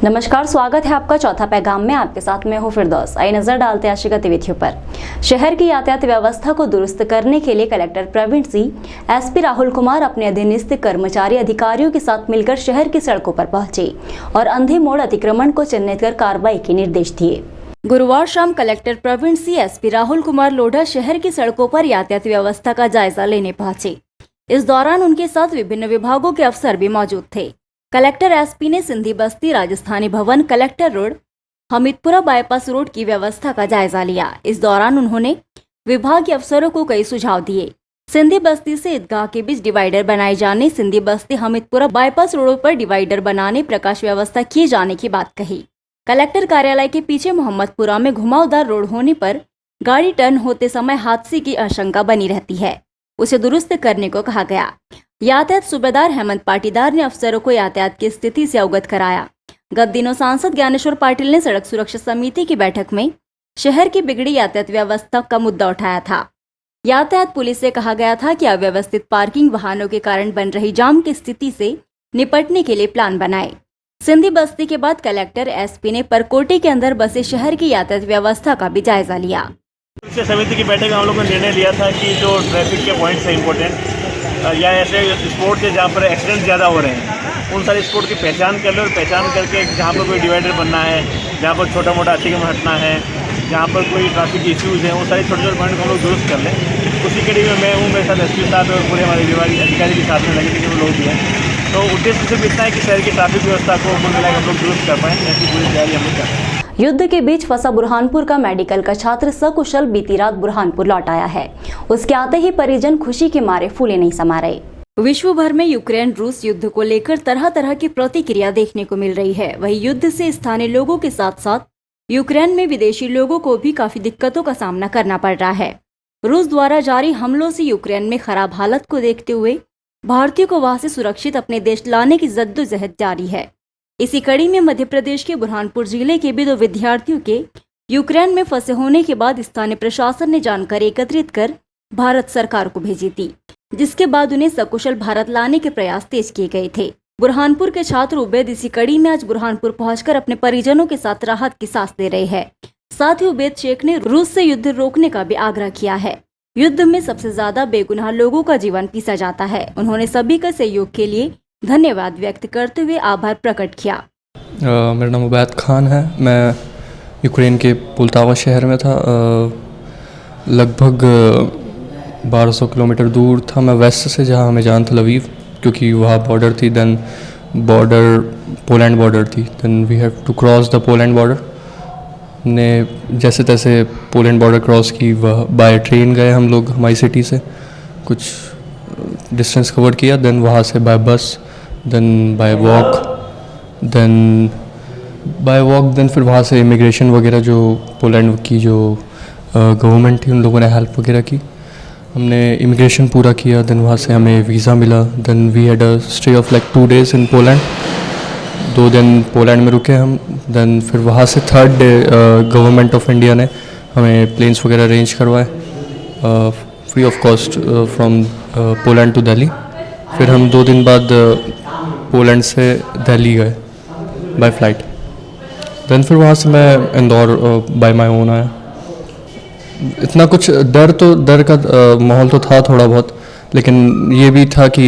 नमस्कार, स्वागत है आपका चौथा पैगाम में। आपके साथ मैं हूं फिरदौस। आइए नजर डालते हैं आज की गतिविधियों पर। शहर की यातायात व्यवस्था को दुरुस्त करने के लिए कलेक्टर प्रवीण सिंह, एसपी राहुल कुमार अपने अधीनस्थ कर्मचारी अधिकारियों के साथ मिलकर शहर की सड़कों पर पहुंचे और अंधे मोड़ अतिक्रमण को चिन्हित कर कार्रवाई के निर्देश दिए। गुरुवार शाम कलेक्टर प्रवीण सिंह, एसपी राहुल कुमार लोढ़ा शहर की सड़कों पर यातायात व्यवस्था का जायजा लेने पहुंचे। इस दौरान उनके साथ विभिन्न विभागों के अफसर भी मौजूद थे। कलेक्टर एसपी ने सिंधी बस्ती, राजस्थानी भवन, कलेक्टर रोड, हमीदपुरा बाईपास रोड की व्यवस्था का जायजा लिया। इस दौरान उन्होंने विभाग के अफसरों को कई सुझाव दिए। सिंधी बस्ती से ईदगाह के बीच डिवाइडर बनाए जाने, सिंधी बस्ती हमीदपुरा बाईपास रोड पर डिवाइडर बनाने, प्रकाश व्यवस्था किए जाने की बात कही। कलेक्टर कार्यालय के पीछे मोहम्मदपुरा में घुमावदार रोड होने पर गाड़ी टर्न होते समय हादसे की आशंका बनी रहती है, उसे दुरुस्त करने को कहा गया। यातायात सूबेदार हेमंत पाटीदार ने अफसरों को यातायात की स्थिति से अवगत कराया। गत दिनों सांसद ज्ञानेश्वर पाटिल ने सड़क सुरक्षा समिति की बैठक में शहर की बिगड़ी यातायात व्यवस्था का मुद्दा उठाया था। यातायात पुलिस से कहा गया था कि अव्यवस्थित पार्किंग, वाहनों के कारण बन रही जाम की स्थिति से निपटने के लिए प्लान बनाए। सिंधी बस्ती के बाद कलेक्टर एसपी ने परकोटे के अंदर बसे शहर की यातायात व्यवस्था का भी जायजा लिया। समिति की बैठक में हम लोगों ने निर्णय लिया था कि जो ट्रैफिक के पॉइंट्स हैं इंपॉर्टेंट या ऐसे स्पॉट है जहाँ पर एक्सीडेंट ज़्यादा हो रहे हैं, उन सारे स्पॉट की पहचान कर लो और पहचान करके जहाँ पर कोई डिवाइडर बनना है, जहाँ पर छोटा मोटा अतिक्रमण हटना है, जहाँ पर कोई ट्रैफिक इश्यूज़ हैं, वो सारे छोटे छोटे पॉइंट को हम लोग दुरुस्त कर लें। उसी कड़ी में मैं हूँ, मेरे साथ एसपी साहब और पूरे हमारे विभाग अधिकारी भी साथ में लगे थे, लोग भी हैं। तो उद्देश्य सिर्फ इतना है कि शहर की ट्रैफिक व्यवस्था को मिलाकर हम लोग दुरुस्त कर पाएँ, ऐसी पूरी तैयारी हम लोग कर रहे हैं। युद्ध के बीच फंसा बुरहानपुर का मेडिकल का छात्र सकुशल बीती रात बुरहानपुर लौट आया है। उसके आते ही परिजन खुशी के मारे फूले नहीं समा रहे। विश्व भर में यूक्रेन रूस युद्ध को लेकर तरह तरह की प्रतिक्रिया देखने को मिल रही है। वहीं युद्ध से स्थानीय लोगों के साथ साथ यूक्रेन में विदेशी लोगों को भी काफी दिक्कतों का सामना करना पड़ रहा है। रूस द्वारा जारी हमलों से यूक्रेन में खराब हालत को देखते हुए भारतीयों को वहां से सुरक्षित अपने देश लाने की जद्दोजहद जारी है। इसी कड़ी में मध्य प्रदेश के बुरहानपुर जिले के भी 2 विद्यार्थियों के यूक्रेन में फंसे होने के बाद स्थानीय प्रशासन ने जानकारी एकत्रित कर भारत सरकार को भेजी थी, जिसके बाद उन्हें सकुशल भारत लाने के प्रयास तेज किए गए थे। बुरहानपुर के छात्र उबैद इसी कड़ी में आज बुरहानपुर पहुंचकर अपने परिजनों के साथ राहत की सांस ले रहे हैं। साथ ही उबैद शेख ने रूस से युद्ध रोकने का भी आग्रह किया है। युद्ध में सबसे ज्यादा बेगुनाह लोगों का जीवन पीसा जाता है। उन्होंने सभी का सहयोग के लिए धन्यवाद व्यक्त करते हुए आभार प्रकट किया। मेरा नाम उबैद खान है। मैं यूक्रेन के पुलतावा शहर में था। लगभग 1200 किलोमीटर दूर था मैं वेस्ट से, जहाँ हमें जाना था लवीव, क्योंकि वहाँ बॉर्डर थी। देन बॉर्डर पोलैंड बॉर्डर थी। Then we have to cross the Poland border. ने जैसे तैसे पोलैंड बॉर्डर क्रॉस की, वह बाय ट्रेन गए हम लोग हमारी सिटी से, कुछ डिस्टेंस कवर किया। देन वहाँ से बाय बस, देन बाय वॉक, देन फिर वहाँ से इमिग्रेशन वगैरह जो पोलैंड की जो गवर्नमेंट थी, उन लोगों ने हेल्प वगैरह की। हमने इमिग्रेशन पूरा किया। देन वहाँ से हमें वीज़ा मिला। Then we had a stay of like 2 days in Poland. 2 दिन पोलैंड में रुके हम। देन फिर वहाँ से 3rd day government of India ने हमें प्लेन्स वगैरह अरेंज करवाए free of cost from Poland to Delhi. फिर हम 2 दिन बाद पोलैंड से दिल्ली गए बाय फ्लाइट। देन फिर वहाँ से मैं इंदौर बाय माय ओन आया। इतना कुछ डर का माहौल तो था थोड़ा बहुत, लेकिन ये भी था कि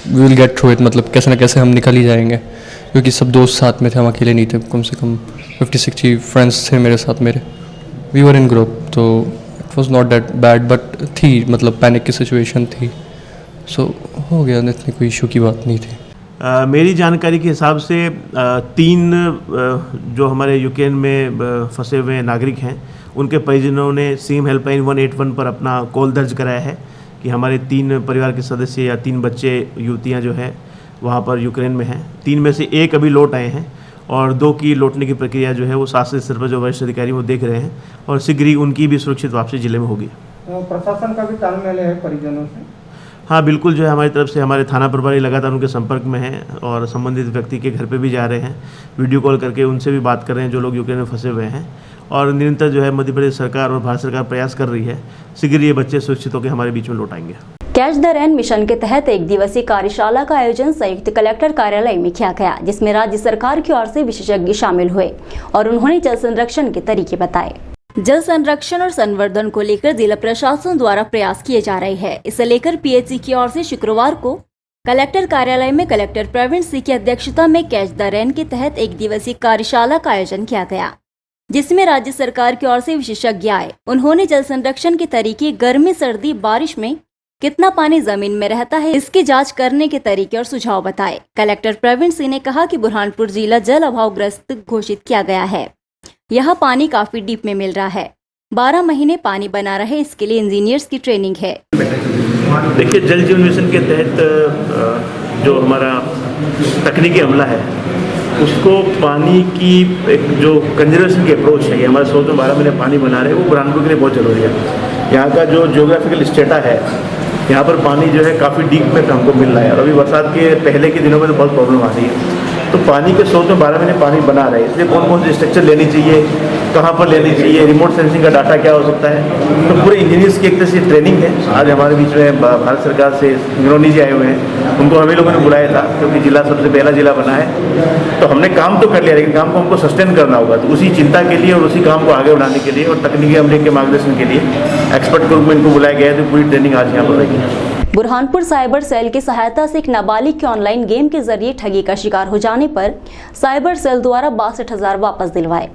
we will get through it, मतलब कैसे ना कैसे हम निकल ही जाएंगे, क्योंकि सब दोस्त साथ में थे, हम अकेले नहीं थे। कम से कम 50-60 फ्रेंड्स थे मेरे साथ मेरे। वी वर इन ग्रुप, तो it was not that bad, but थी मतलब पैनिक की सिचुएशन थी। सो हो गया, इतनी कोई इशू की बात नहीं थी। मेरी जानकारी के हिसाब से 3 जो हमारे यूक्रेन में फंसे हुए नागरिक हैं, उनके परिजनों ने सीएम हेल्पलाइन 181 पर अपना कॉल दर्ज कराया है कि हमारे 3 परिवार के सदस्य या 3 बच्चे युवतियां जो है वहां पर यूक्रेन में हैं। 3 में से 1 अभी लौट आए हैं और 2 की लौटने की प्रक्रिया जो है वो शासकीय स्तर पर जो वरिष्ठ अधिकारी वो देख रहे हैं और शीघ्र ही उनकी भी सुरक्षित वापसी जिले में होगी। प्रशासन का भी तालमेल है परिजनों से? हाँ बिल्कुल, जो है हमारी तरफ से हमारे थाना प्रभारी लगातार उनके संपर्क में हैं और संबंधित व्यक्ति के घर पे भी जा रहे हैं, वीडियो कॉल करके उनसे भी बात कर रहे हैं जो लोग यूक्रेन में फंसे हुए हैं। और निरंतर जो है मध्य प्रदेश सरकार और भारत सरकार प्रयास कर रही है, शीघ्र ये बच्चे सुरक्षित होकर हमारे बीच में लौट आएंगे। कैच द रेन मिशन के तहत एक दिवसीय कार्यशाला का आयोजन संयुक्त कलेक्टर कार्यालय में किया गया, जिसमें राज्य सरकार की ओर से विशेषज्ञ शामिल हुए और उन्होंने जल संरक्षण के तरीके बताए। जल संरक्षण और संवर्धन को लेकर जिला प्रशासन द्वारा प्रयास किए जा रहे हैं। इसे लेकर पीएचई की ओर से शुक्रवार को कलेक्टर कार्यालय में कलेक्टर प्रवीण सिंह की अध्यक्षता में कैच द रेन के तहत एक दिवसीय कार्यशाला का आयोजन किया गया, जिसमें राज्य सरकार की ओर से विशेषज्ञ आए। उन्होंने जल संरक्षण के तरीके, गर्मी, सर्दी, बारिश में कितना पानी जमीन में रहता है, इसकी जांच करने के तरीके और सुझाव बताए। कलेक्टर प्रवीण सिंह ने कहा कि बुरहानपुर जिला जल अभाव ग्रस्त घोषित किया गया है। यहाँ पानी काफी डीप में मिल रहा है। 12 महीने पानी बना रहे, इसके लिए इंजीनियर्स की ट्रेनिंग है। देखिए, जल जीवन मिशन के तहत जो हमारा तकनीकी अमला है, उसको पानी की एक जो कंजर्वेशन की अप्रोच है, ये हमारे सोच में 12 महीने पानी बना रहे हैं, वो बुरहानपुर के लिए बहुत ज़रूरी है। यहाँ का जो जियोग्राफिकल स्टेटा है, यहाँ पर पानी जो है काफ़ी डीप में हमको मिल रहा है और अभी बरसात के पहले के दिनों में तो बहुत प्रॉब्लम आ रही है। तो पानी के स्रोत में 12 महीने पानी बना रहे हैं, इसलिए कौन कौन सी स्ट्रक्चर लेनी चाहिए, कहाँ पर लेनी चाहिए, रिमोट सेंसिंग का डाटा क्या हो सकता है, तो पूरे इंजीनियर्स की एक तरह से ट्रेनिंग है। आज हमारे बीच में भारत सरकार से इंग्रोनी जी आए हुए हैं, उनको हमें लोगों ने बुलाया था क्योंकि जिला सबसे पहला जिला बना है। तो हमने काम तो कर लिया, लेकिन काम को हमको सस्टेन करना होगा। तो उसी चिंता के लिए और उसी काम को आगे बढ़ाने के लिए और तकनीकी अमले के मार्गदर्शन के लिए एक्सपर्ट के रूप में इनको बुलाया गया है। तो पूरी ट्रेनिंग आज यहाँ पर रहेगी। बुरहानपुर साइबर सेल की सहायता से एक नाबालिग के ऑनलाइन गेम के जरिए ठगी का शिकार हो जाने पर साइबर सेल द्वारा 62,000 वापस दिलवाए।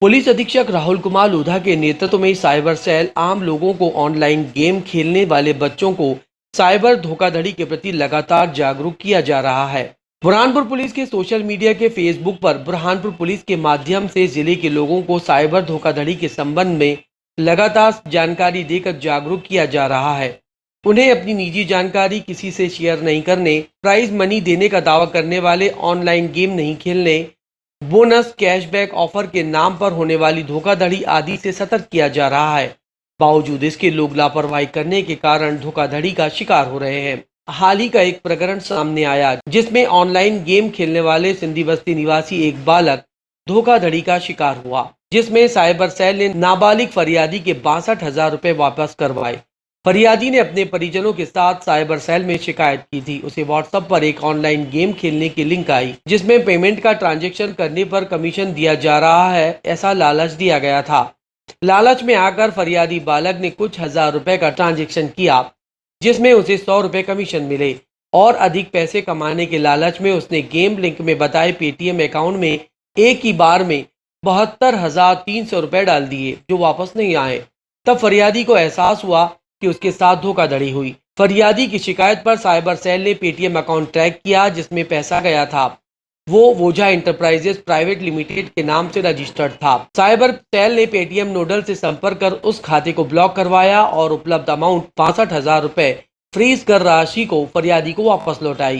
पुलिस अधीक्षक राहुल कुमार लोधा के नेतृत्व में साइबर सेल आम लोगों को ऑनलाइन गेम खेलने वाले बच्चों को साइबर धोखाधड़ी के प्रति लगातार जागरूक किया जा रहा है। बुरहानपुर पुलिस के सोशल मीडिया के फेसबुक पर बुरहानपुर पुलिस के माध्यम से जिले के लोगों को साइबर धोखाधड़ी के संबंध में लगातार जानकारी देकर जागरूक किया जा रहा है। उन्हें अपनी निजी जानकारी किसी से शेयर नहीं करने, प्राइज मनी देने का दावा करने वाले ऑनलाइन गेम नहीं खेलने, बोनस, कैशबैक ऑफर के नाम पर होने वाली धोखाधड़ी आदि से सतर्क किया जा रहा है। बावजूद इसके लोग लापरवाही करने के कारण धोखाधड़ी का शिकार हो रहे हैं। हाल ही का एक प्रकरण सामने आया जिसमें ऑनलाइन गेम खेलने वाले सिंधी बस्ती निवासी एक बालक धोखाधड़ी का शिकार हुआ, जिसमें साइबर सेल ने नाबालिग फरियादी के 62,000 रुपए वापस करवाए। फरियादी ने अपने परिजनों के साथ साइबर सेल में शिकायत की थी। उसे व्हाट्सएप पर एक ऑनलाइन गेम खेलने की लिंक आई, जिसमें पेमेंट का ट्रांजैक्शन करने पर कमीशन दिया जा रहा है, ऐसा लालच दिया गया था। लालच में आकर फरियादी बालक ने कुछ हजार रुपए का ट्रांजैक्शन किया, जिसमें उसे 100 रुपए कमीशन मिले और अधिक पैसे कमाने के लालच में उसने गेम लिंक में बताए पेटीएम अकाउंट में एक ही बार में 72,300 रुपए डाल दिए, जो वापस नहीं आए। तब फरियादी को एहसास हुआ कि उसके साथ धोखाधड़ी हुई। फरियादी की शिकायत पर साइबर सेल ने पेटीएम अकाउंट ट्रैक किया, जिसमें पैसा गया था वो वोझा इंटरप्राइजेस प्राइवेट लिमिटेड के नाम से रजिस्टर्ड था। साइबर सेल ने पेटीएम नोडल से संपर्क कर उस खाते को ब्लॉक करवाया और उपलब्ध अमाउंट 62,000 रुपए फ्रीज कर राशि को फरियादी को वापस लौटाई।